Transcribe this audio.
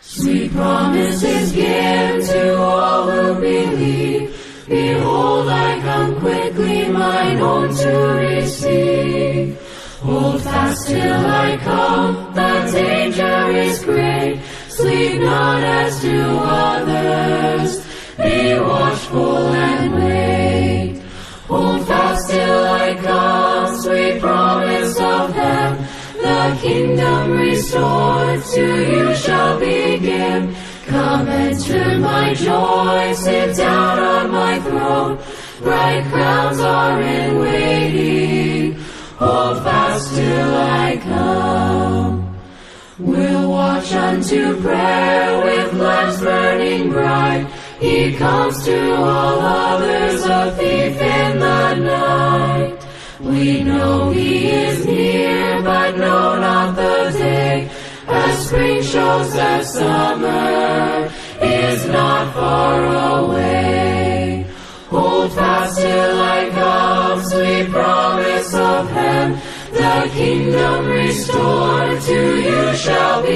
Sweet promises give to all who believe. Behold, I come quickly, mine own to receive. Hold fast till I come, the danger is great. Sleep not as do others, be watchful and wait. Hold fast till I come, sweet promise of heaven. The kingdom restored to you shall begin. Come enter my joy, sit down on my throne. Bright crowns are in waiting. Hold fast till I come. We'll watch unto prayer with lamps burning bright. He comes to all others, a thief in the night. We know he is near, but know not the day. As spring shows that summer is not far away. Hold fast till I come, sweet promise of heaven. The kingdom restored to you shall be.